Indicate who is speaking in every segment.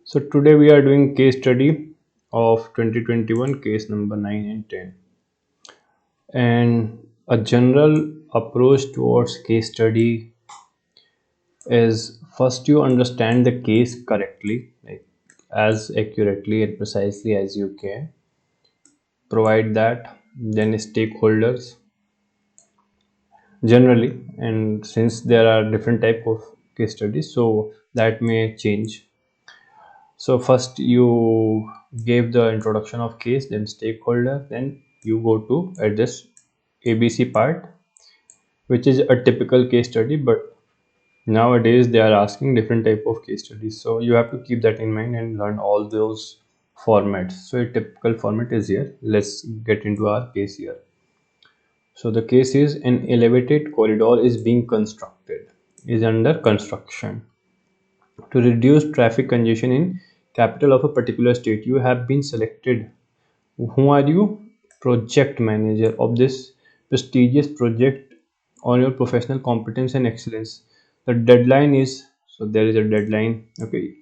Speaker 1: So today we are doing case study of 2021 case number 9 and 10. And a general approach towards case study is first you understand the case correctly, like as accurately and precisely as you can. Provide that, then stakeholders generally, and since there are different type of case studies, so that may change. So first you gave the introduction of case, then stakeholder, then you go to at this ABC part, which is a typical case study, but nowadays they are asking different type of case studies. So you have to keep that in mind and learn all those formats. So a typical format is here. Let's get into our case here. So the case is an elevated corridor is being constructed, is under construction. To reduce traffic congestion in capital of a particular state, you have been selected. Who are you? Project manager of this prestigious project on your professional competence and excellence. The deadline is, so there is a deadline, okay,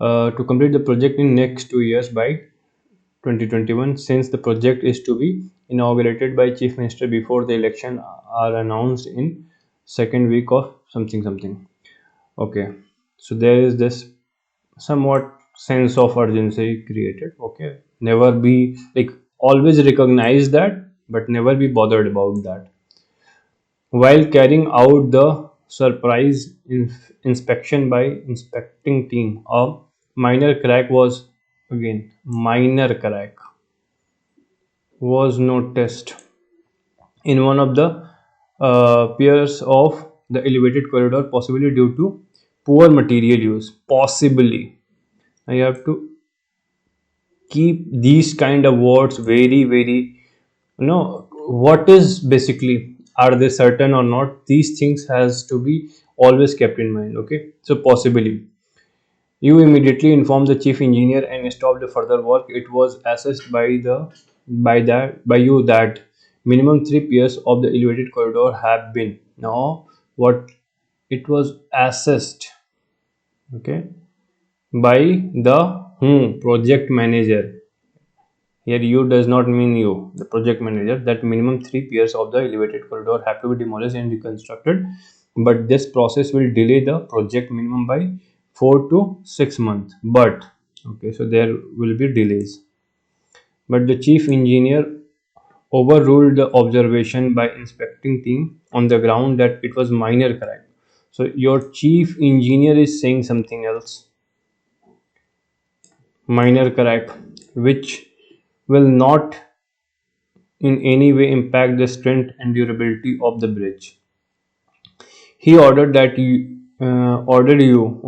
Speaker 1: to complete the project in next 2 years by 2021. Since the project is to be inaugurated by chief minister before the election are announced in second week of something something. Okay, so there is this somewhat sense of urgency created. Okay, never be like, always recognize that, but never be bothered about that. While carrying out the surprise inspection by inspecting team, a minor crack was, again minor crack was noticed in one of the piers of the elevated corridor, possibly due to poor material use. Possibly, I have to keep these kind of words very, what is basically, are they certain or not, these things has to be always kept in mind. Okay, so possibly you immediately inform the chief engineer and stop the further work. It was assessed by you that minimum 3 piers of the elevated corridor have been, now what, it was assessed, okay, by the project manager. Here you does not mean you, the project manager, that minimum 3 piers of the elevated corridor have to be demolished and reconstructed, but this process will delay the project minimum by 4 to 6 months. But okay, so there will be delays. But the chief engineer overruled the observation by inspecting team on the ground that it was minor crack. So your chief engineer is saying something else, minor crack, which will not in any way impact the strength and durability of the bridge. He ordered that you ordered you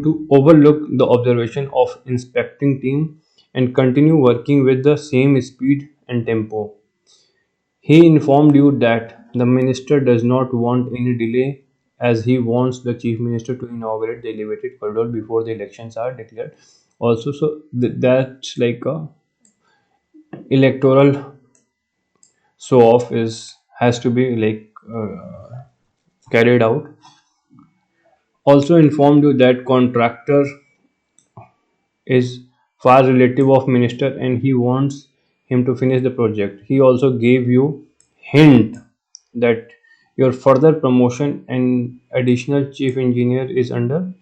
Speaker 1: to overlook the observation of inspecting team and continue working with the same speed and tempo. He informed you that the minister does not want any delay, as he wants the chief minister to inaugurate the elevated corridor before the elections are declared. Also, so that's like a electoral show off is has to be like carried out. Also informed you that contractor is far relative of minister and he wants him to finish the project. He also gave you hint that your further promotion and additional chief engineer is under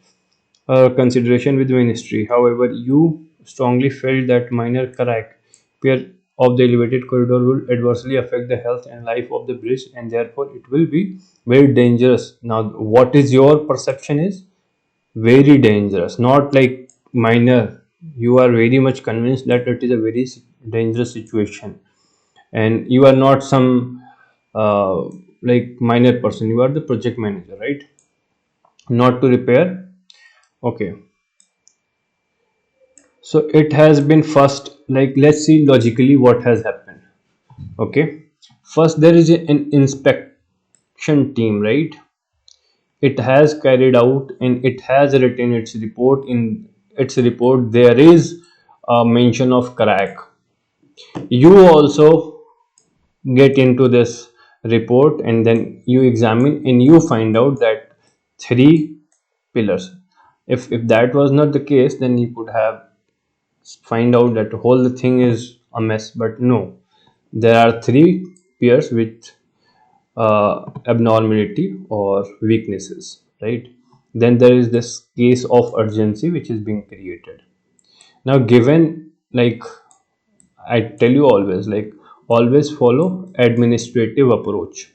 Speaker 1: consideration with the ministry. However, you strongly felt that minor crack pair of the elevated corridor will adversely affect the health and life of the bridge, and therefore it will be very dangerous. Now, what is your perception is very dangerous, not like minor. You are very much convinced that it is a very dangerous situation, and you are not some uh, like minor person. You are the project manager, right? Not to repair. Okay, so it has been first, like let's see logically what has happened. Okay, first there is an inspection team, right? It has carried out and it has written its report. In its report there is a mention of crack. You also get into this report and then you examine and you find out that 3 pillars, If that was not the case, then you could have find out that the whole thing is a mess. But no, there are three pairs with abnormality or weaknesses, right? Then there is this case of urgency which is being created. Now given, like, I tell you always, like, always follow administrative approach.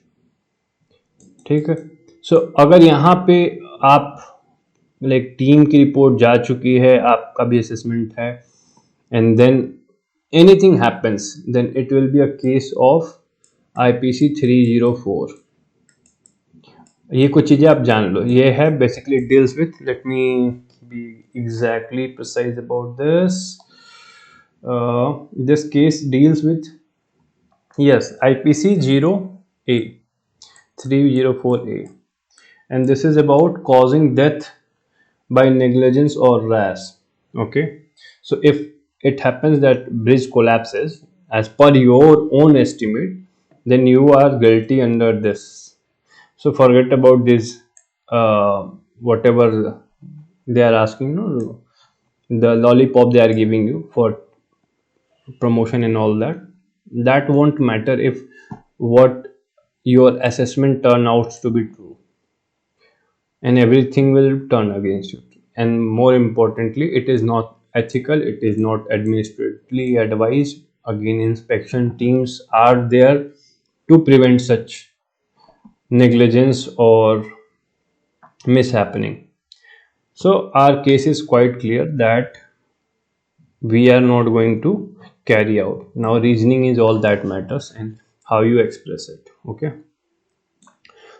Speaker 1: ठीक है. सो अगर यहाँ पे आप, like, team की report जा चुकी है, आपका भी असेसमेंट है, and then anything happens, then it will be a case of IPC 304. ये कुछ चीज़ें आप जान लो. ये है basically deals with, let me B exactly precise about this. This case deals with, yes, IPC 0A 304A, and this is about causing death by negligence or rash. Okay, so if it happens that bridge collapses as per your own estimate, then you are guilty under this. So forget about this, whatever they are asking, no, the lollipop they are giving you for promotion and all that. That won't matter if what your assessment turn out to be true, and everything will turn against you. And more importantly, it is not ethical, it is not administratively advised. Again, inspection teams are there to prevent such negligence or mishappening. So our case is quite clear that we are not going to carry out. Now reasoning is all that matters, and how you express it. Okay,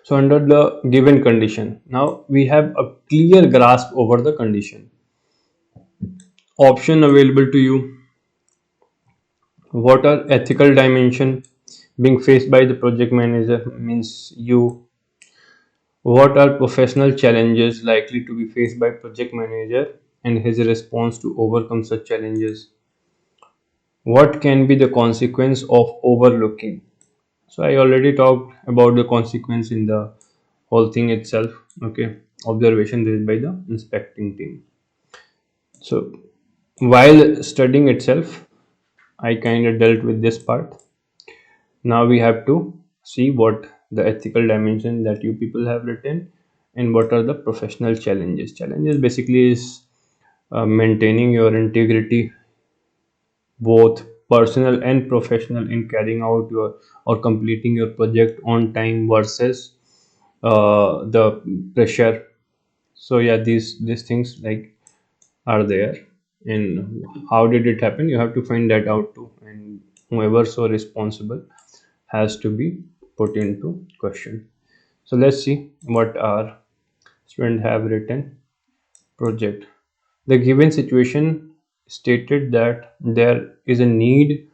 Speaker 1: so under the given condition, now we have a clear grasp over the condition. Option available to you: what are ethical dimension being faced by the project manager, means you. What are professional challenges likely to be faced by project manager and his response to overcome such challenges? What can be the consequence of overlooking? So I already talked about the consequence in the whole thing itself. Okay, observation raised by the inspecting team. So while studying itself, I kind of dealt with this part. Now we have to see what the ethical dimension that you people have written, and what are the professional challenges. Challenges basically is maintaining your integrity, both personal and professional, in carrying out your or completing your project on time versus the pressure. So yeah, these things, like, are there. And how did it happen, you have to find that out too, and whoever so responsible has to be put into question. So let's see what our students have written. Project: the given situation stated that there is a need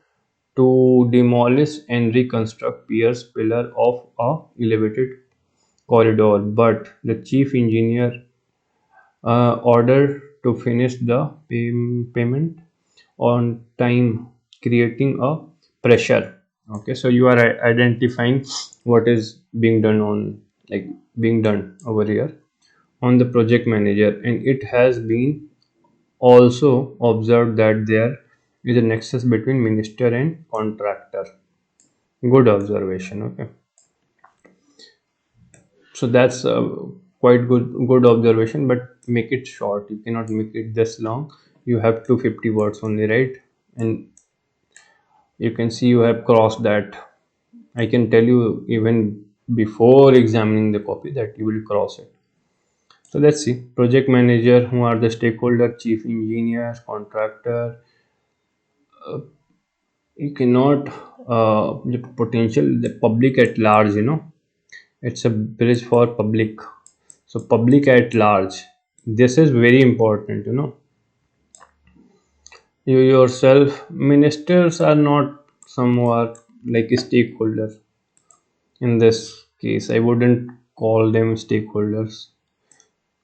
Speaker 1: to demolish and reconstruct pier's pillar of a elevated corridor, but the chief engineer ordered to finish the payment on time, creating a pressure. Okay, so you are identifying what is being done on, like, being done over here on the project manager, and it has been also observed that there is a nexus between minister and contractor. Good observation. Okay, so that's a quite good observation, but make it short. You cannot make it this long. You have 250 words only, right? And you can see you have crossed that. I can tell you even before examining the copy that you will cross it. So let's see. Project manager, who are the stakeholder, chief engineer, contractor. You cannot the potential, the public at large, it's a bridge for public. So public at large, this is very important. You yourself, ministers are not somewhat like a stakeholder. In this case, I wouldn't call them stakeholders.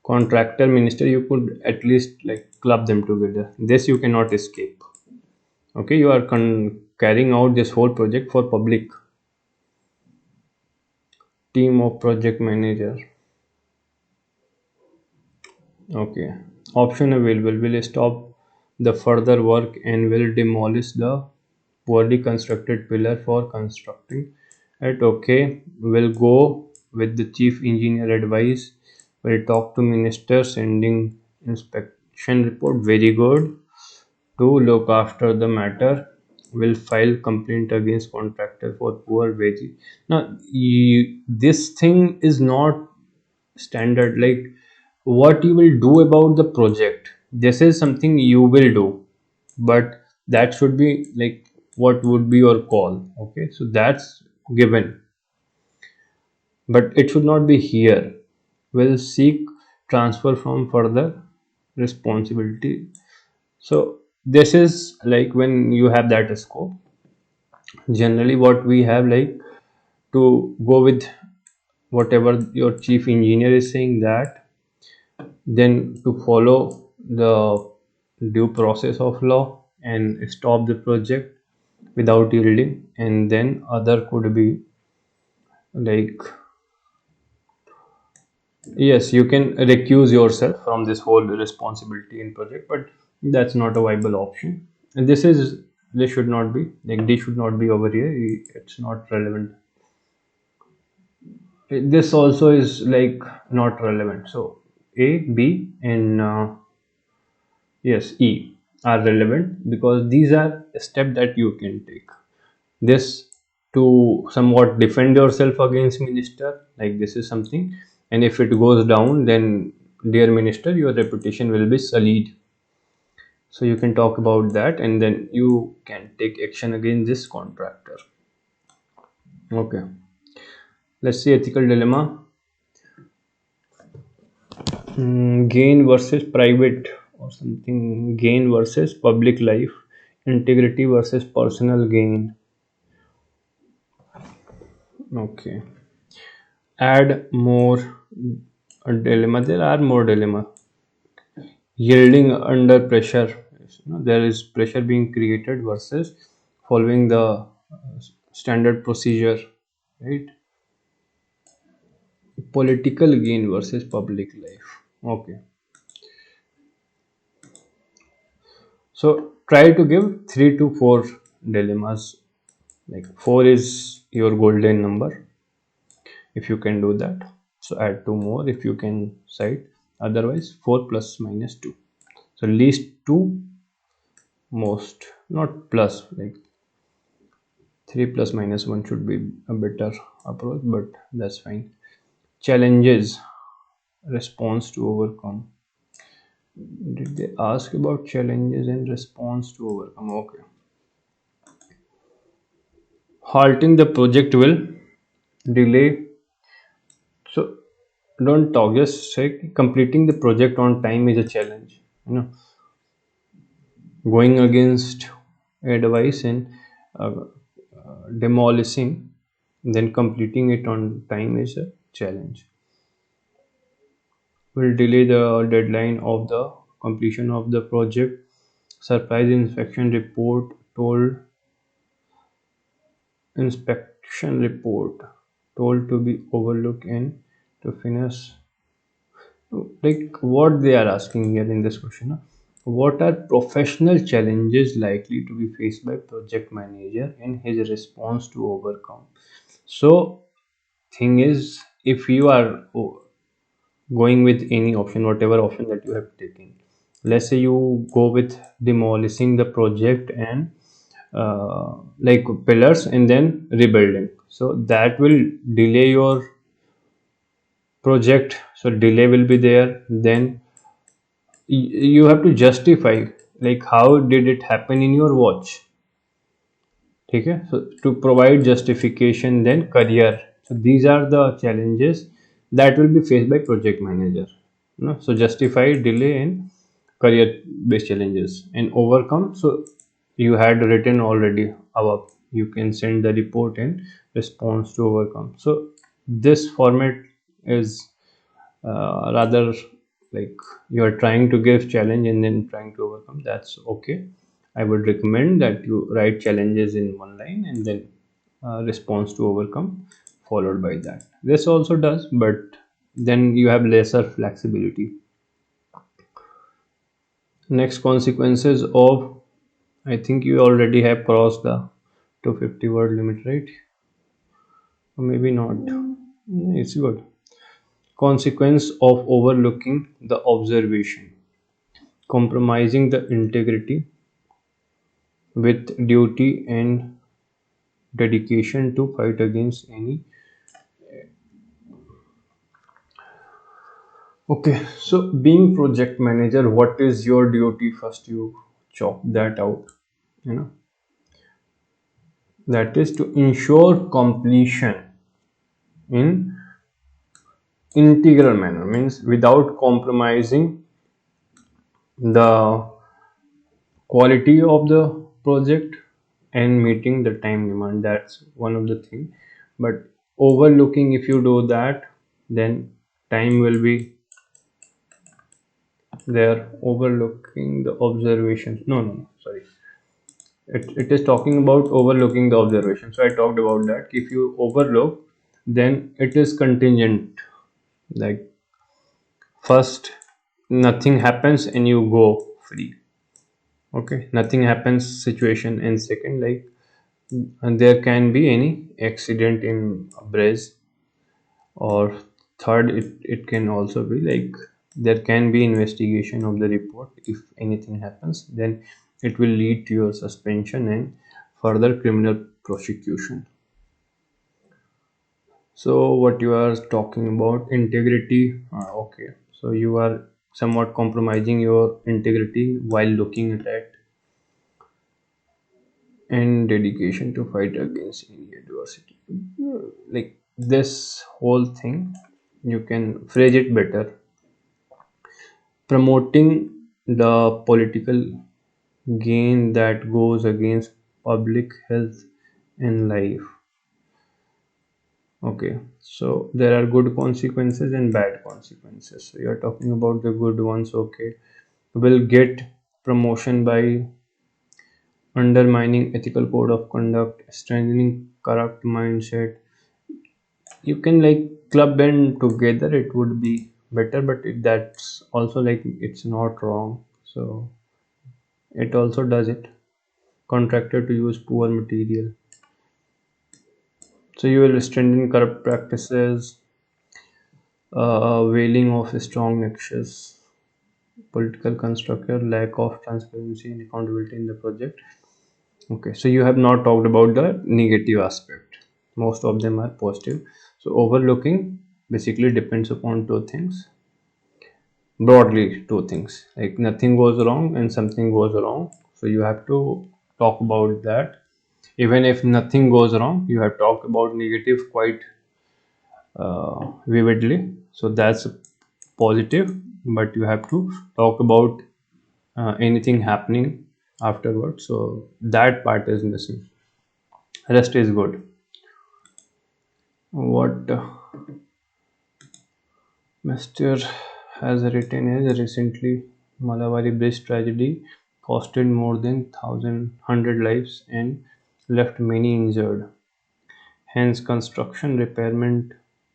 Speaker 1: Contractor, minister, you could at least, like, club them together. This you cannot escape. Okay, you are carrying out this whole project for public. Team of project manager. Okay. Option available will stop the further work and will demolish the poorly constructed pillar for constructing it. Okay. Will go with the chief engineer advice. Will talk to minister sending inspection report. Very good. To look after the matter. Will file complaint against contractor for poor wages. Now, this thing is not standard, like what you will do about the project, this is something you will do, but that should be like what would be your call. Okay, so that's given, but it should not be here. Will seek transfer from further responsibility. So this is like when you have that scope, generally what we have, like to go with whatever your chief engineer is saying, that then to follow the due process of law and stop the project without yielding, and then other could be like, yes, you can recuse yourself from this whole responsibility in project, but that's not a viable option. And this should not be like, this should not be over here, it's not relevant. This also is like not relevant, so A, B, and yes, E are relevant because these are a step that you can take. This to somewhat defend yourself against minister, like this is something, and if it goes down, then dear minister, your reputation will be sullied. So you can talk about that, and then you can take action against this contractor. Okay, let's see ethical dilemma. Gain versus private or something, gain versus public life, integrity versus personal gain. Okay, add more dilemma, there are more dilemma. Yielding under pressure, there is pressure being created versus following the standard procedure, right? Political gain versus public life. Okay, so try to give 3 to 4 dilemmas, like 4 is your golden number if you can do that. So add 2 more if you can cite, otherwise 4 plus minus 2. So least 2, most, not plus, like 3 plus minus 1 should be a better approach, but that's fine. Challenges, response to overcome. Did they ask about challenges and response to overcome? Okay. Halting the project will delay. So don't talk, just say completing the project on time is a challenge. Going against advice and demolishing, then completing it on time is a challenge. Will delay the deadline of the completion of the project. Surprise inspection report told to be overlooked and to finish. Like what they are asking here in this question, huh? What are professional challenges likely to be faced by project manager and his response to overcome? So thing is, if you are going with any option, whatever option that you have taken, let's say you go with demolishing the project and like pillars and then rebuilding, so that will delay your project, so delay will be there. Then you have to justify, like how did it happen in your watch. Okay, so to provide justification, then career, so these are the challenges that will be faced by project manager. So justify, delay, and career based challenges and overcome. So you had written already above, you can send the report and response to overcome. So this format is rather like you are trying to give challenge and then trying to overcome, that's okay. I would recommend that you write challenges in one line and then response to overcome followed by that. This also does, but then you have lesser flexibility. Next, consequences of, I think you already have crossed the 250 word limit, right? Or maybe not. It's good. Consequence of overlooking the observation, compromising the integrity with duty and dedication to fight against any. Okay, so being project manager, what is your duty? First, you chop that out. You know, that is to ensure completion in integral manner, means without compromising the quality of the project and meeting the time demand. That's one of the thing. But overlooking, if you do that, then time will be there. Overlooking the observations, no, sorry, it is talking about overlooking the observation. So I talked about that. If you overlook, then it is contingent, like first nothing happens and you go free. Okay, nothing happens situation, and second, like, and there can be any accident in a bridge, or third, it can also be like there can be investigation of the report. If anything happens, then it will lead to your suspension and further criminal prosecution. So what you are talking about integrity, okay, so you are somewhat compromising your integrity while looking at that, and dedication to fight against any adversity. Like this whole thing, you can phrase it better: promoting the political gain that goes against public health and life. Okay, so there are good consequences and bad consequences. So you're talking about the good ones. Okay, will get promotion by undermining ethical code of conduct, strengthening corrupt mindset. You can like club them together, it would be better, but that's also like it's not wrong. So it also does it. Contractor to use poor material. So you will strengthen corrupt practices, wailing of strong nexus, political constructor, lack of transparency and accountability in the project. Okay, so you have not talked about the negative aspect. Most of them are positive. So overlooking basically depends upon two things. Broadly, two things. Like nothing goes wrong and something goes wrong. So you have to talk about that. Even if nothing goes wrong, you have talked about negative quite vividly. So that's positive, but you have to talk about anything happening afterwards. So that part is missing. Rest is good. What Mr. has written is recently Malavari Bridge tragedy costed more than 1,100 lives and left many injured. Hence, construction repairment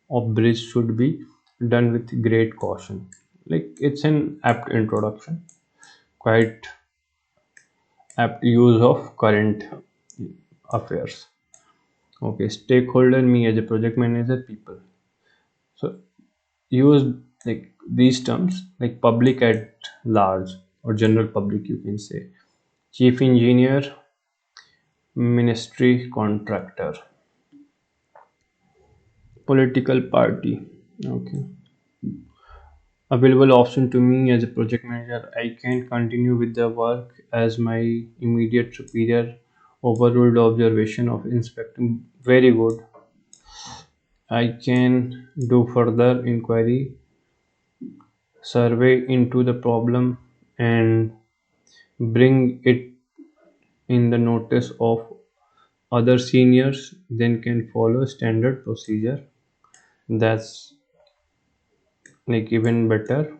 Speaker 1: of bridge should be done with great caution. Like it's an apt introduction, quite apt use of current affairs. Okay, stakeholder, me as a project manager, people. So use like these terms like public at large or general public, you can say chief engineer, ministry, contractor, political party. Okay, available option to me as a project manager: I can continue with the work as my immediate superior overruled observation of inspecting. Very good. I can do further inquiry, survey into the problem, and bring it in the notice of other seniors, then can follow standard procedure. That's like even better.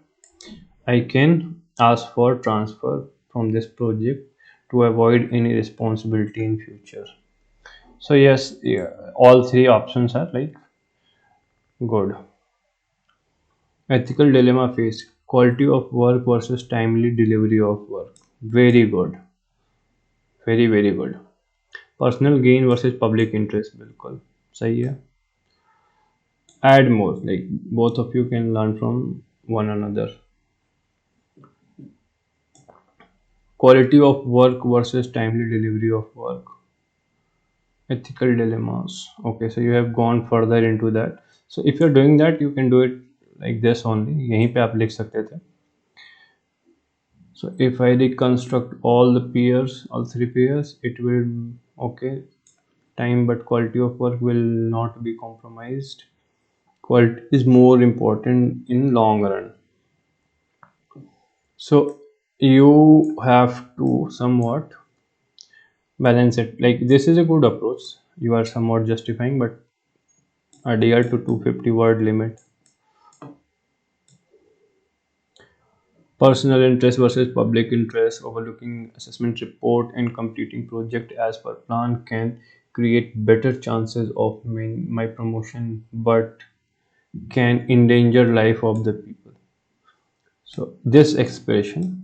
Speaker 1: I can ask for transfer from this project to avoid any responsibility in future. So yes, yeah, all three options are like good. Ethical dilemma faced: quality of work versus timely delivery of work. Very good, very very good. Personal gain versus public interest, बिल्कुल सही है. Add more, like both of you can learn from one another. Quality of work versus timely delivery of work. Ethical dilemmas. Okay, so you have gone further into that. So if you're doing that, you can do it like this only. यहीं पे आप लिख सकते थे. So if I reconstruct all the pairs, all three pairs, it will, okay, time but quality of work will not be compromised. Quality is more important in long run. So you have to somewhat balance it. Like this is a good approach. You are somewhat justifying, but adhere to 250 word limit. Personal interest versus public interest. Overlooking assessment report and completing project as per plan can create better chances of my promotion, but can endanger life of the people. So this expression,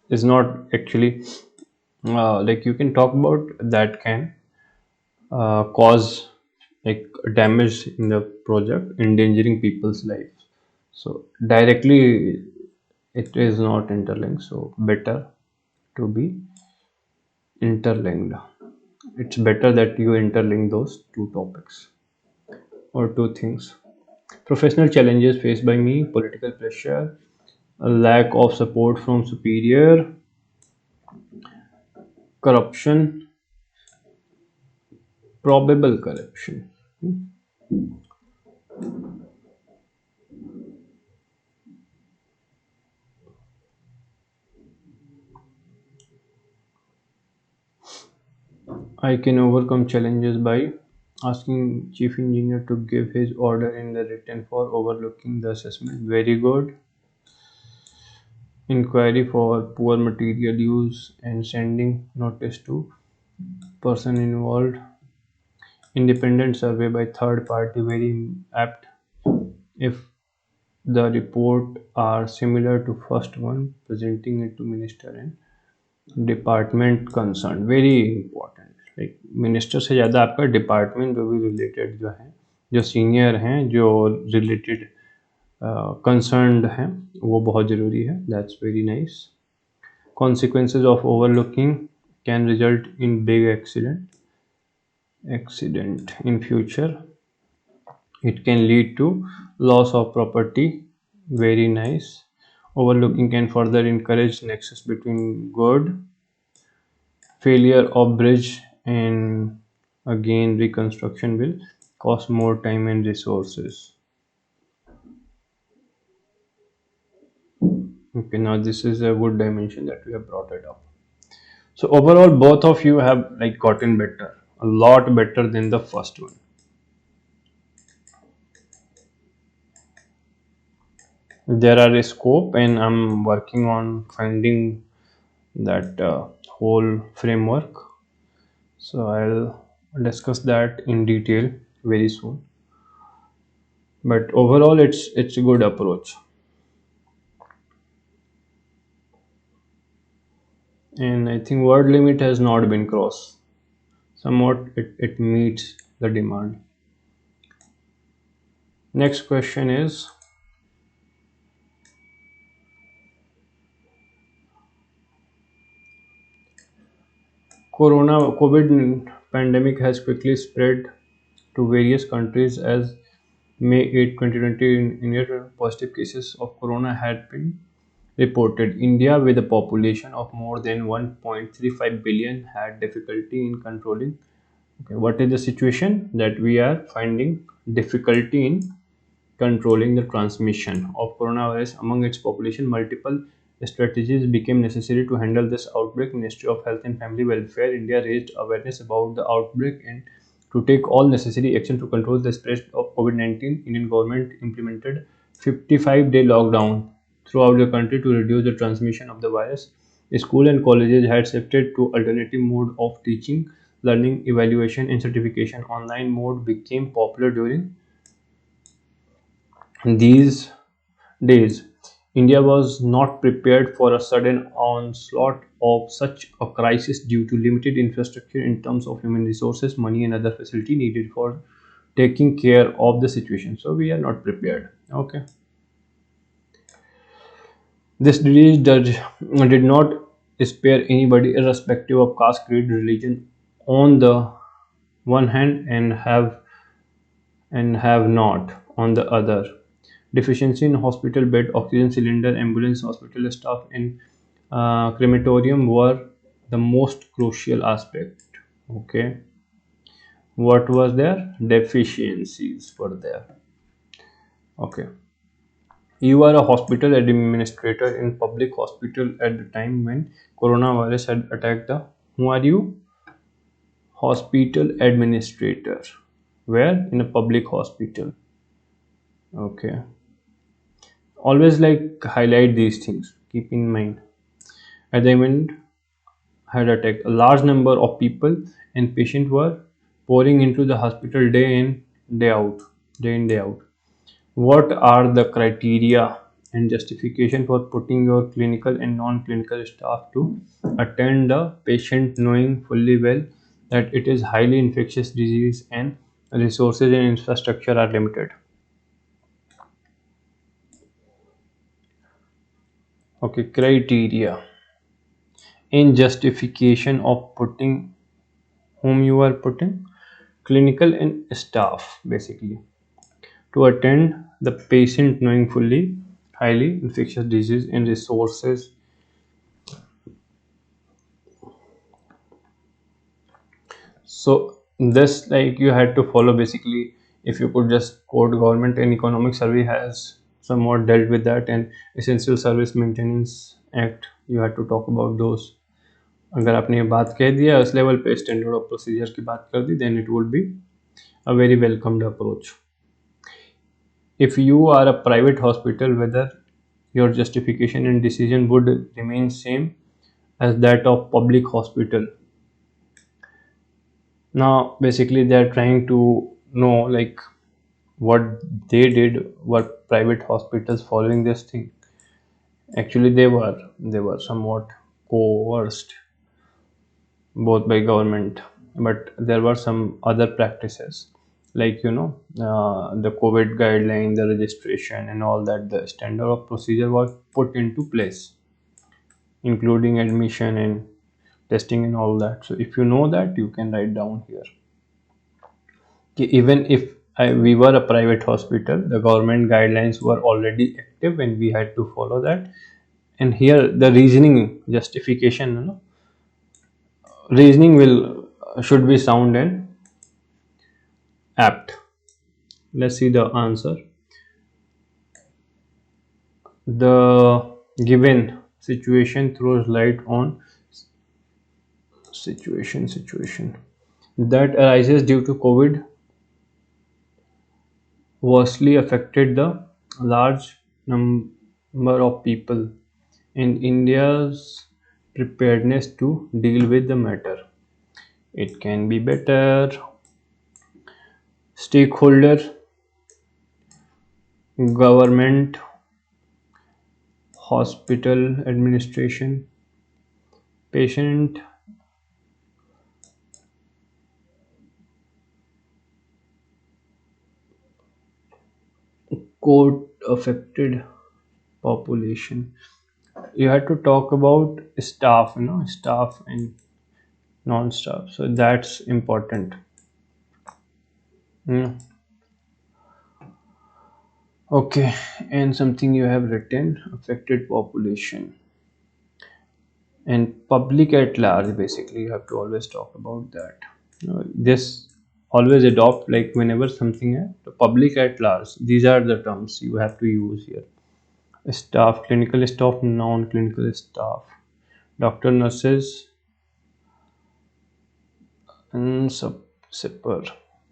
Speaker 1: is not actually, like you can talk about that can cause like damage in the project, endangering people's life. So directly it is not interlinked, so better to be interlinked. It's better that you interlink those two topics or two things. Professional challenges faced by me: political pressure, a lack of support from superior, corruption, probable corruption. I can overcome challenges by asking chief engineer to give his order in the written for overlooking the assessment. Very good. Inquiry for poor material use and sending notice to person involved. Independent survey by third party. Very apt. If the report are similar to first one, presenting it to minister and department concern. Very important. Like minister से ज़्यादा आपका department जो भी related जो है, जो senior हैं, जो रिलेटेड कंसर्न्ड हैं, वो बहुत ज़रूरी है. That's very nice. Consequences of overlooking can result in big accident in future. It can lead to loss of property. Very nice. Overlooking can further encourage nexus between good. Failure of bridge and again reconstruction will cost more time and resources. Okay, now this is a good dimension that we have brought it up. So overall, both of you have like gotten better, a lot better than the first one. There are a scope, and I'm working on finding that whole framework. So I'll discuss that in detail very soon. But overall, it's a good approach, and I think word limit has not been crossed. Somewhat it meets the demand. Next question is, COVID pandemic has quickly spread to various countries as May 8, 2020, in India, positive cases of corona had been reported. India, with a population of more than 1.35 billion, had difficulty in controlling. Okay, what is the situation? That we are finding difficulty in controlling the transmission of coronavirus among its population. Multiple strategies became necessary to handle this outbreak. Ministry of Health and Family Welfare India raised awareness about the outbreak and to take all necessary action to control the spread of COVID-19. Indian government implemented 55-day lockdown throughout the country to reduce the transmission of the virus. School and colleges had shifted to alternative mode of teaching, learning, evaluation, and certification. Online mode became popular during These days, India was not prepared for a sudden onslaught of such a crisis due to limited infrastructure in terms of human resources, money, and other facility needed for taking care of the situation. So we are not prepared. Okay. This disease did not spare anybody, irrespective of caste, creed, religion, on the one hand, and have not on the other. Deficiency in hospital bed, oxygen cylinder, ambulance, hospital staff, and crematorium were the most crucial aspect. Okay, what was there? Deficiencies were there. Okay, you are a hospital administrator in public hospital at the time when coronavirus had attacked the. Who are you? Hospital administrator. Where? In a public hospital. Okay, always like highlight these things, keep in mind. At the event had attacked, a large number of people and patients were pouring into the hospital day in day out. What are the criteria and justification for putting your clinical and non-clinical staff to attend the patient, knowing fully well that it is highly infectious disease and resources and infrastructure are limited? Okay, criteria in justification of putting, whom you are putting, clinical and staff basically, to attend the patient, knowing fully highly infectious disease and resources. So this, like, you had to follow basically. If you could just quote, government and economic survey has somewhat dealt with that, and essential service maintenance act, you had to talk about those. अगर आपने ये बात कह दिया उस level पे, standard of procedure की बात कर दी, then it would be a very welcomed approach. If you are a private hospital, whether your justification and decision would remain same as that of public hospital. Now basically they are trying to know, like, what they did were private hospitals following this thing. Actually they were somewhat coerced both by government, but there were some other practices, like, the COVID guideline, the registration and all that, the standard of procedure was put into place, including admission and testing and all that. So if you know that, you can write down here. Even if we were a private hospital, the government guidelines were already active and we had to follow that. And here the reasoning justification, reasoning will should be sound and apt. Let's see the answer. The given situation throws light on situation that arises due to COVID vastly affected the large number of people and India's preparedness to deal with the matter. It can be better. Stakeholder, government, hospital administration, patient, court affected population. You had to talk about staff, staff and non-staff. So that's important. Mm. Okay, and something you have written, affected population and public at large. Basically, you have to always talk about that. This always adopt, like, whenever something the public at large. These are the terms you have to use here. Staff, clinical staff, non-clinical staff, doctor, nurses, and super,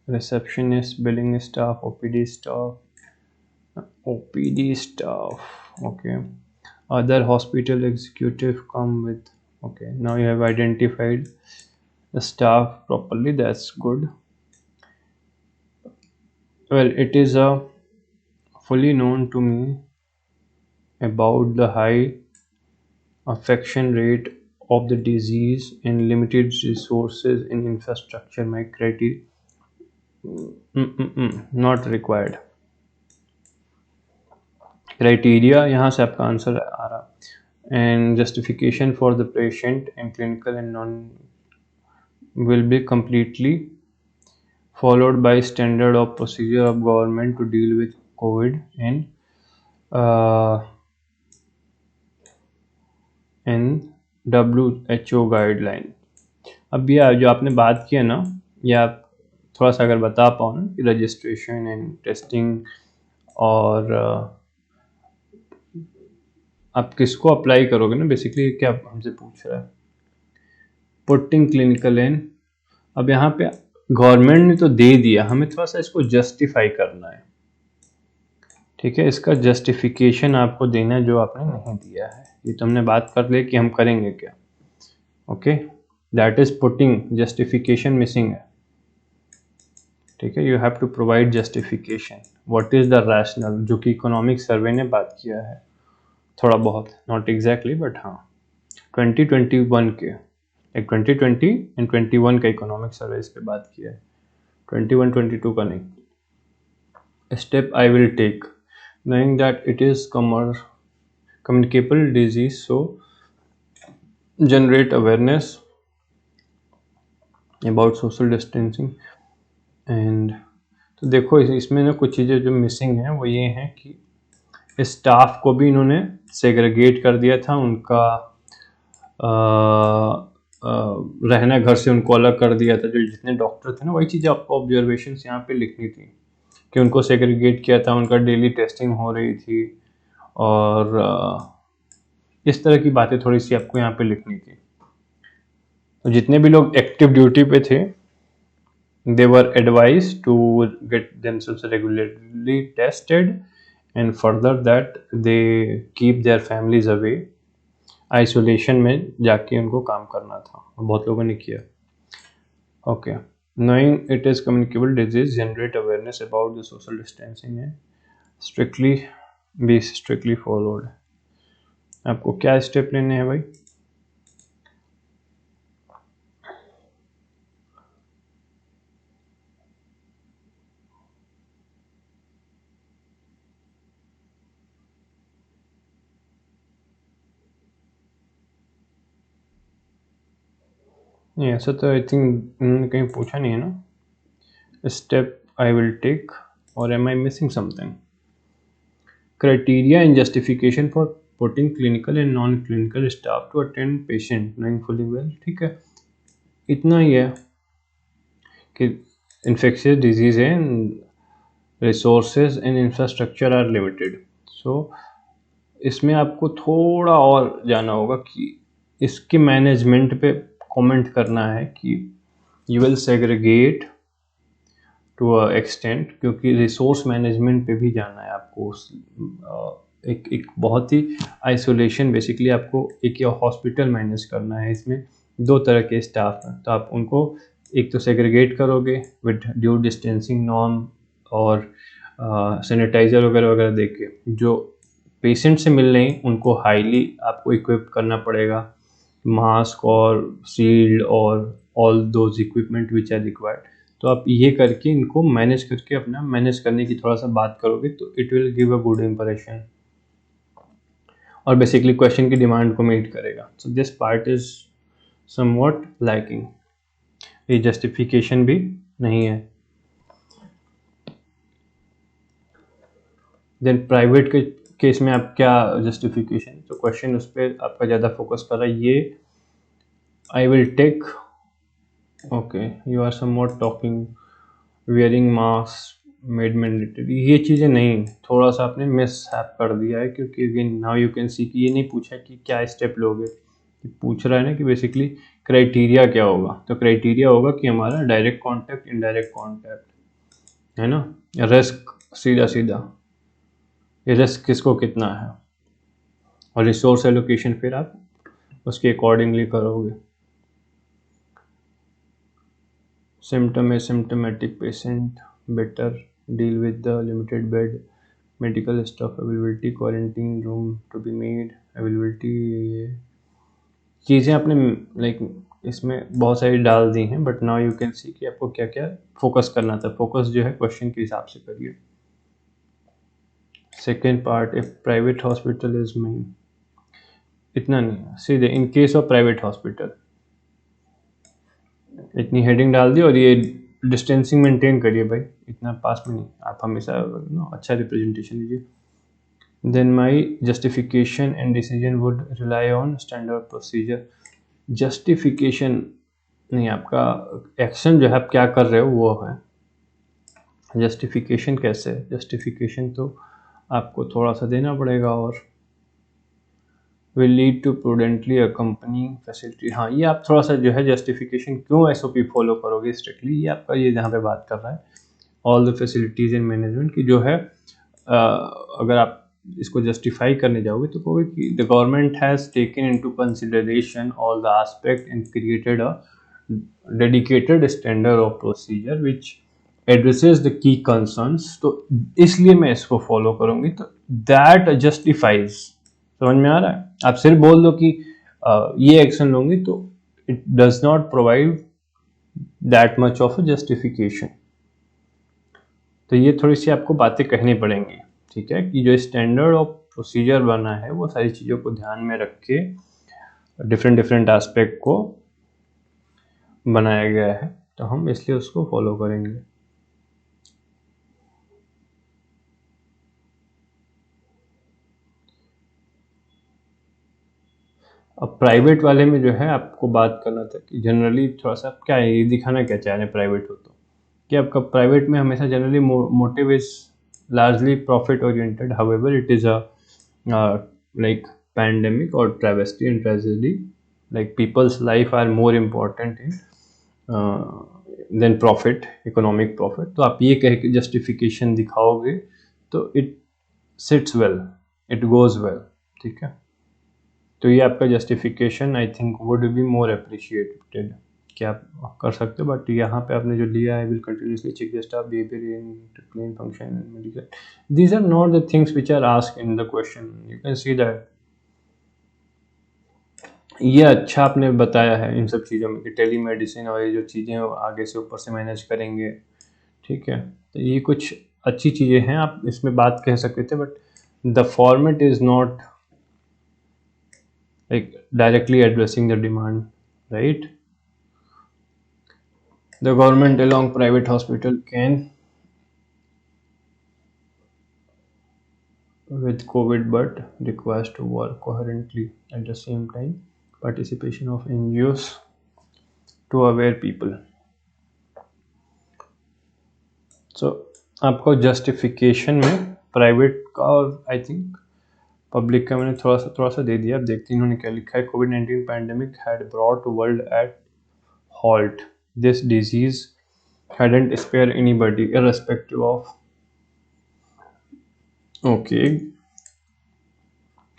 Speaker 1: receptionist, billing staff, OPD staff. Okay, other hospital executive come with. Okay, now you have identified the staff properly. That's good. Well, it is a fully known to me about the high affection rate of the disease and limited resources in infrastructure. My criteria not required. Criteria यहाँ से आपका answer आ रहा and justification for the patient and clinical and non will be completely followed by standard of procedure of government to deal with COVID and WHO guideline. अब ये जो आपने बात किया ना, ये आप थोड़ा सा अगर बता पाओ ना कि रजिस्ट्रेशन एंड टेस्टिंग और आप किसको अप्लाई करोगे ना, बेसिकली क्या हमसे पूछ रहा है, पुटिंग क्लिनिकल एंड. अब यहाँ पे गवर्नमेंट ने तो दे दिया, हमें थोड़ा सा इसको जस्टिफाई करना है. ठीक है, इसका जस्टिफिकेशन आपको देना है जो आपने नहीं दिया है. ये तो हमने बात कर ली कि हम करेंगे क्या. Okay, that is putting, justification missing है. ठीक है, you have to provide justification. What is the rational, जो कि इकोनॉमिक सर्वे ने बात किया है थोड़ा बहुत, नॉट एग्जैक्टली बट हाँ 2021 के, एक 2020 एंड 21 का इकोनॉमिक सर्वे इस पे बात किया है, 21-22 का नहीं. Step I will take knowing that it is communicable disease, so generate awareness about social distancing and. तो देखो इसमें ना कुछ चीज़ें जो मिसिंग हैं वो ये हैं कि स्टाफ को भी इन्होंने सेग्रीगेट कर दिया था, उनका रहना घर से उनको अलग कर दिया था. जो जितने डॉक्टर थे ना, वही चीज़ें आपको ऑब्जर्वेशन यहाँ पे लिखनी थी कि उनको सेग्रीगेट किया था, उनका डेली टेस्टिंग हो रही थी और इस तरह की बातें थोड़ी सी आपको यहाँ पे लिखनी थी. तो जितने भी लोग एक्टिव ड्यूटी पे थे, they were advised to get themselves regularly tested and further that they keep their families away. Isolation में जाके उनको काम करना था, बहुत लोगों ने किया. Okay, knowing it is communicable disease, generate awareness about the social distancing and strictly followed. आपको क्या स्टेप लेने हैं भाई? नहीं, ऐसा तो आई थिंक उन्होंने कहीं पूछा नहीं है ना. स्टेप आई विल टेक और am I missing something? Criteria and justification for putting clinical and non clinical staff to attend patient knowing fully well. ठीक है, इतना ही है कि इन्फेक्शियस डिजीज है, resources and infrastructure are limited. So इसमें आपको थोड़ा और जाना होगा कि इसके मैनेजमेंट पे कमेंट करना है कि you will segregate to a extent, क्योंकि रिसोर्स मैनेजमेंट पे भी जाना है आपको. एक बहुत ही आइसोलेशन, बेसिकली आपको एक हॉस्पिटल मैनेज करना है. इसमें दो तरह के स्टाफ हैं, तो आप उनको एक तो सेग्रीगेट करोगे विद ड्यू डिस्टेंसिंग नॉर्म और सैनिटाइज़र वगैरह वगैरह दे के. जो पेशेंट से मिल रहे हैं उनको हाईली आपको इक्विप करना पड़ेगा, मास्क और शील्ड और all those equipment which are required. तो आप ये करके इनको मैनेज करके अपना मैनेज करने की थोड़ा सा बात करोगे तो it will give a good impression और बेसिकली क्वेश्चन की डिमांड को मीट करेगा. So this part is somewhat lacking. ये जस्टिफिकेशन भी नहीं है. देन प्राइवेट के केस में आप क्या जस्टिफिकेशन, तो क्वेश्चन उस पर आपका ज़्यादा फोकस कर रहा है. ये I will take, okay, you are somewhat talking wearing mask made mandatory. ये चीज़ें नहीं, थोड़ा सा आपने मिस हैप कर दिया है, क्योंकि again now you can see कि ये नहीं पूछा कि क्या स्टेप लोगे. पूछ रहा है ना कि बेसिकली क्राइटेरिया क्या होगा. तो क्राइटेरिया होगा कि हमारा डायरेक्ट कॉन्टैक्ट, इनडायरेक्ट कॉन्टैक्ट है ना, रिस्क सीधा सीधा, ये रिस्क किसको कितना है, और रिसोर्स एलोकेशन फिर आप उसके अकॉर्डिंगली करोगे. symptom asymptomatic patient better deal with the limited bed medical staff availability, quarantine room to be made availability, चीज़ें आपने लाइक इसमें बहुत सारी डाल दी हैं, but now you can see कि आपको क्या क्या फोकस करना था। फोकस जो है क्वेश्चन के हिसाब से करिए। Second part, if private hospital is main, इतना नहीं, सीधे in case of private hospital, इतनी हेडिंग डाल दी, और ये डिस्टेंसिंग मेंटेन करिए भाई, इतना पास में नहीं, आप हमेशा अच्छा रिप्रेजेंटेशन दीजिए। Then my justification and decision would rely on standard procedure. Justification नहीं, आपका एक्शन जो है आप क्या कर रहे हो वो है। जस्टिफिकेशन कैसे, जस्टिफिकेशन तो आपको थोड़ा सा देना पड़ेगा। और will lead to prudently accompanying facility, हाँ ये आप थोड़ा सा जो है जस्टिफिकेशन क्यों एसओपी फॉलो करोगे स्ट्रिक्टली, ये आपका ये जहाँ पे बात कर रहा है all the facilities and management की जो है, अगर आप इसको जस्टिफाई करने जाओगे तो कहोगे कि the government has taken into consideration all the aspect and created a dedicated standard of procedure which addresses the key concerns, तो इसलिए मैं इसको फॉलो करूंगी, तो दैट जस्टिफाइज। समझ में आ रहा है? आप सिर्फ बोल दो कि ये एक्शन लूंगी, तो it does not provide that much of a justification. तो ये थोड़ी सी आपको बातें कहनी पड़ेंगी, ठीक है, कि जो स्टैंडर्ड ऑफ प्रोसीजर बना है वो सारी चीज़ों को ध्यान में रख के डिफरेंट डिफरेंट एस्पेक्ट को बनाया गया है, तो हम इसलिए उसको फॉलो करेंगे। अब प्राइवेट वाले में जो है आपको बात करना था कि जनरली थोड़ा सा क्या है, ये दिखाना क्या चाह रहे हैं प्राइवेट हो तो, कि आपका प्राइवेट में हमेशा generally motive is largely profit oriented, however it is a like pandemic और travesty and tragedy, like people's life are more important in than profit, economic profit. तो आप ये कह के जस्टिफिकेशन दिखाओगे तो it sits well, it goes well, ठीक है। तो ये आपका justification I think would be more appreciated कि आप कर सकते हो, बट यहाँ पे आपने जो लिया है, will continuously check the staff behaviour in clean function medical, these are not the things which are asked in the question, you can see that. ये अच्छा आपने बताया है इन सब चीज़ों में कि टेली मेडिसिन और ये जो चीज़ें आगे से ऊपर से मैनेज करेंगे, ठीक है, तो ये कुछ अच्छी चीज़ें हैं, आप इसमें बात कह सकते थे, but the format is not like directly addressing the demand, right? The government along private hospital can with COVID but requires to work coherently at the same time participation of NGOs to aware people. So आपको justification में private का और I think public का मैंने थोड़ा सा दे दिया। अब देखते हैं इन्होंने क्या लिखा है। कोविड-19 pandemic had brought world at halt. This disease hadn't spared anybody, irrespective of. Okay.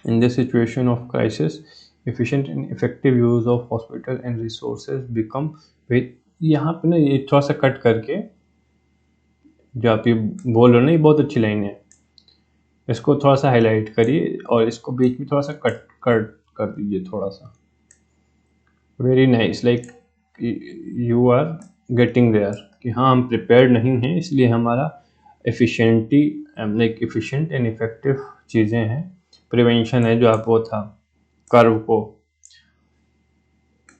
Speaker 1: In this situation of crisis, efficient and effective use of hospital and resources become very. यहाँ पे ना ये थोड़ा सा कट करके जो आप ये बोल रहे हो ना, ये बहुत अच्छी लाइन है, इसको थोड़ा सा हाईलाइट करिए और इसको बीच में थोड़ा सा कट कट कर दीजिए थोड़ा सा। Very nice, like you are getting there कि हाँ हम प्रिपेयर्ड नहीं हैं, इसलिए हमारा efficiency like efficient and effective चीज़ें हैं। प्रिवेंशन है जो आप वो था कर्व को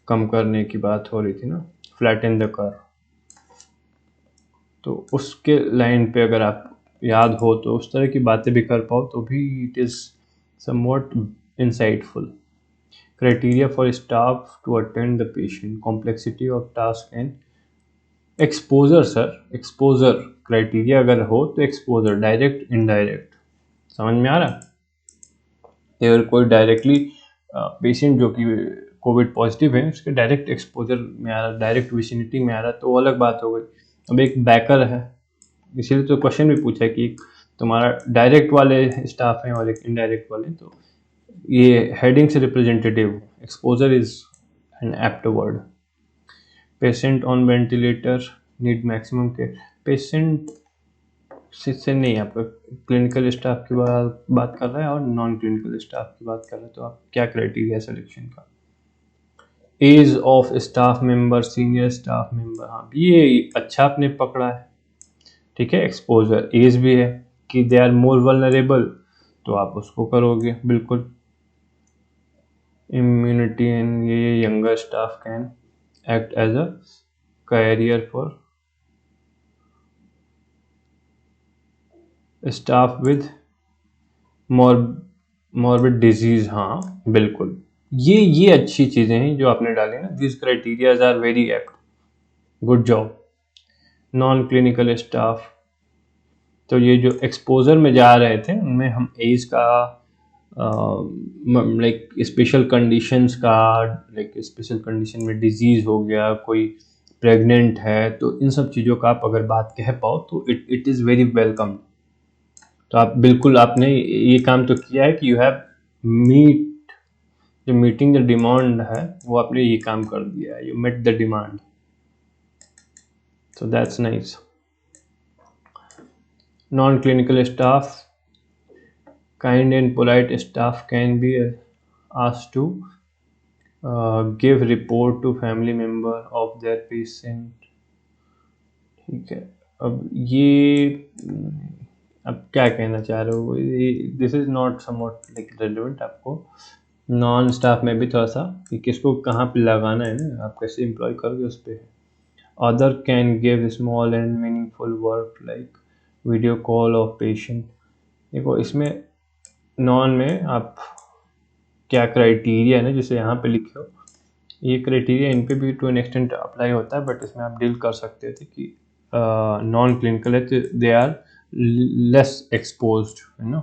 Speaker 1: कम करने की बात हो रही थी ना, फ्लैटन द कर्व, तो उसके लाइन पे अगर आप याद हो तो उस तरह की बातें भी कर पाओ तो भी it is somewhat insightful. Criteria for staff to attend the patient, complexity of task and exposure sir, exposure criteria अगर हो तो exposure डायरेक्ट इनडायरेक्ट, समझ में आ रहा है। अगर कोई डायरेक्टली पेशेंट जो कि कोविड पॉजिटिव है उसके डायरेक्ट एक्सपोजर में आ रहा, डायरेक्ट विसिनिटी में आ रहा, तो वो अलग बात हो गई। अब एक बैकर है, इसीलिए तो क्वेश्चन भी पूछा कि तुम्हारा डायरेक्ट वाले स्टाफ हैं और एक इनडायरेक्ट वाले, तो ये हेडिंग से representative exposure is an apt word. Patient on ventilator need maximum care, patient से नहीं, आपका क्लिनिकल स्टाफ की बात कर रहा है और नॉन क्लिनिकल स्टाफ की बात कर रहे हैं, तो आप क्या क्राइटेरिया सिलेक्शन का? Age of staff member, senior staff member, हाँ ये अच्छा आपने पकड़ा है, ठीक है। एक्सपोजर एज भी है कि दे आर मोर वल्नरेबल, तो आप उसको करोगे बिल्कुल। इम्यूनिटी एंड ये younger staff can act as a carrier for staff with morbid disease, हाँ बिल्कुल। ये अच्छी चीजें हैं जो आपने डाली ना, this criterias are very apt, good job. Non clinical staff, तो ये जो एक्सपोजर में जा रहे थे उनमें हम एज का, लाइक स्पेशल कंडीशंस का, लाइक स्पेशल कंडीशन में डिजीज हो गया, कोई प्रेग्नेंट है, तो इन सब चीज़ों का आप अगर बात कह पाओ तो इट इज़ वेरी वेलकम। तो आप बिल्कुल, आपने ये काम तो किया है कि यू हैव मीट, जो मीटिंग द डिमांड है वो आपने ये काम कर दिया है, you met the demand, so that's nice. Non-clinical staff, kind and polite staff can be asked to give report to family member of their patient, ठीक है। अब ये अब क्या कहना चाह रहे हो, this is not somewhat like relevant. आपको नॉन स्टाफ में भी थोड़ा सा कि किसको कहाँ पे लगाना है ना, आप कैसे एम्प्लॉय करोगे उस पर है। Other can give small and meaningful work like video call of patient। देखो इसमें नॉन में आप क्या क्राइटेरिया है ना, जैसे यहाँ पे लिखे हो, ये क्राइटेरिया इन पे भी टू एन एक्सटेंट अप्लाई होता है, बट इसमें आप डील कर सकते थे कि नॉन क्लिनिकल है तो दे आर लेस एक्सपोज्ड, है ना।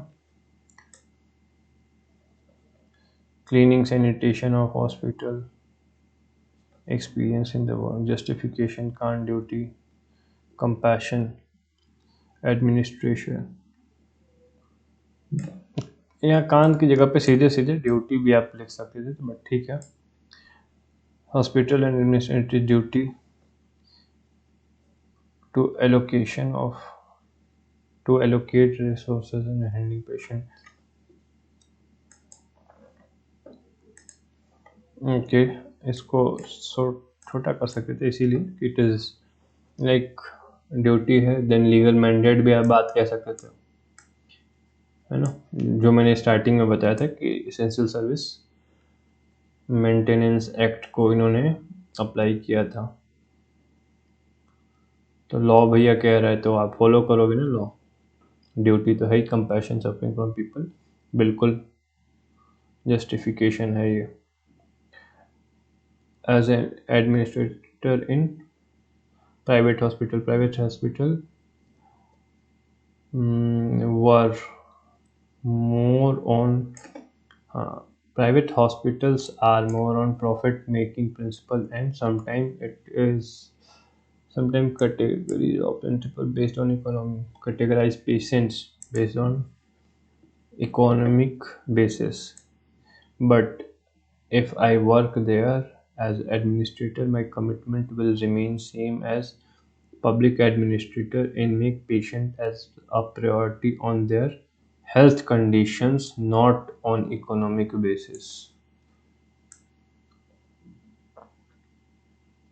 Speaker 1: Cleaning sanitation of hospital, experience in the work, justification, can't duty, compassion, administration। यहाँ कान की जगह पे सीधे सीधे ड्यूटी भी आप लिख सकते थे, तो बट ठीक है। Hospital and administrative duty to allocation of, to allocate resources in handling patient, okay. इसको छोटा कर सकते थे, इसीलिए इट इज़ लाइक ड्यूटी है, देन लीगल मैंडेट भी आप बात कह सकते थे, है ना। जो मैंने स्टार्टिंग में बताया था कि एसेंशियल सर्विस मेंटेनेंस एक्ट को इन्होंने अप्लाई किया था, तो लॉ भैया कह रहा है तो आप फॉलो करोगे ना लॉ। ड्यूटी तो है ही, कंपैशन सफरिंग फ्रॉम पीपल, बिल्कुल जस्टिफिकेशन है ये। As an administrator in private hospital were more on, हाँ, private hospitals are more on profit making principle, and sometimes categories of principle based on economy, categorize patients based on economic basis. But if I work there as administrator, my commitment will remain same as public administrator and make patient as a priority on their health conditions, not on economic basis।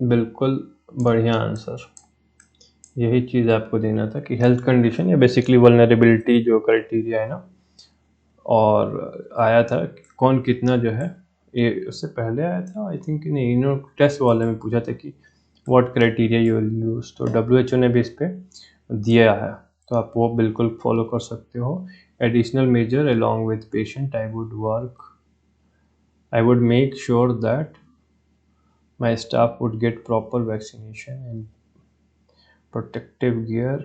Speaker 1: बिल्कुल बढ़िया answer, यही चीज़ आपको देना था कि health condition या basically vulnerability जो criteria है ना, और आया था कौन कितना जो है, ये उससे पहले आया था आई थिंक, नहीं इन्होंने टेस्ट वाले में पूछा था कि what criteria you will use, तो WHO ने भी इस पर दिया है, तो आप वो बिल्कुल फॉलो कर सकते हो। Additional measure along with patient, I would make sure that my staff would get proper vaccination and protective gear.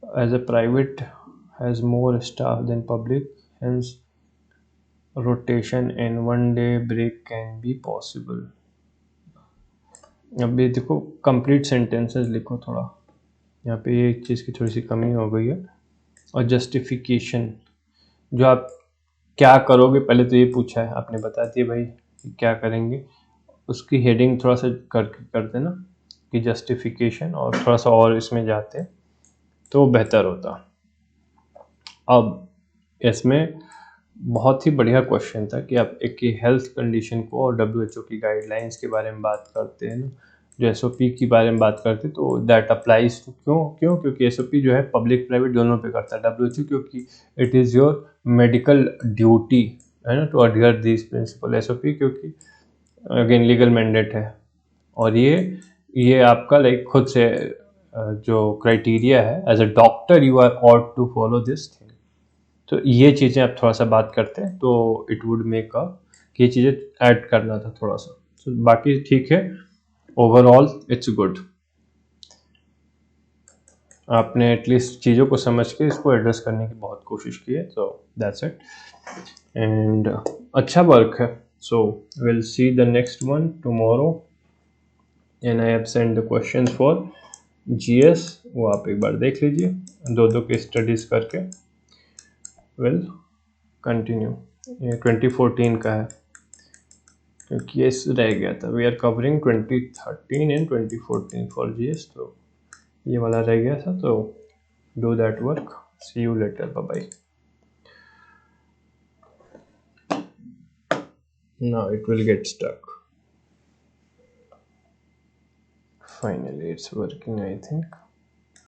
Speaker 1: As a private has more staff than public, hence rotation and one day break can be possible। अब ये देखो complete sentences लिखो थोड़ा, यहाँ पे ये एक चीज़ की थोड़ी सी कमी हो गई है। और जस्टिफिकेशन, जो आप क्या करोगे पहले तो ये पूछा है, आपने बता दिया भाई क्या करेंगे, उसकी हेडिंग थोड़ा सा करते ना कि जस्टिफिकेशन, और थोड़ा सा और इसमें जाते तो बेहतर होता। अब इसमें बहुत ही बढ़िया क्वेश्चन था कि आप एक हेल्थ कंडीशन को और WHO की गाइडलाइंस के बारे में बात करते हैं ना, जो SOP के बारे में बात करते हैं, तो दैट अप्लाइज टू क्यों क्योंकि SOP जो है पब्लिक प्राइवेट दोनों पे करता है। WHO क्योंकि it is your medical duty है ना to adhere this principle. SOP क्योंकि अगेन लीगल मैंडेट है, और ये आपका लाइक खुद से जो क्राइटेरिया है, as a doctor you are ought to follow this thing. तो ये चीज़ें आप थोड़ा सा बात करते हैं तो इट वुड मेक अ कि ये चीज़ें ऐड करना था थोड़ा सा। तो बाकी ठीक है, ओवरऑल इट्स गुड। आपने एटलीस्ट चीज़ों को समझ के इसको एड्रेस करने की बहुत कोशिश की है, तो दैट्स इट एंड अच्छा वर्क है। So will see the next one tomorrow and I have send the questions for GS, वो आप एक बार देख लीजिए दो दो के स्टडीज करके। Will continue. ये 2014 का है क्योंकि ये रह गया था। We are covering 2013 and 2014 for GS, तो ये वाला रह गया था, तो do that work. See you later, bye bye. Now it will get stuck. Finally it's working, I think.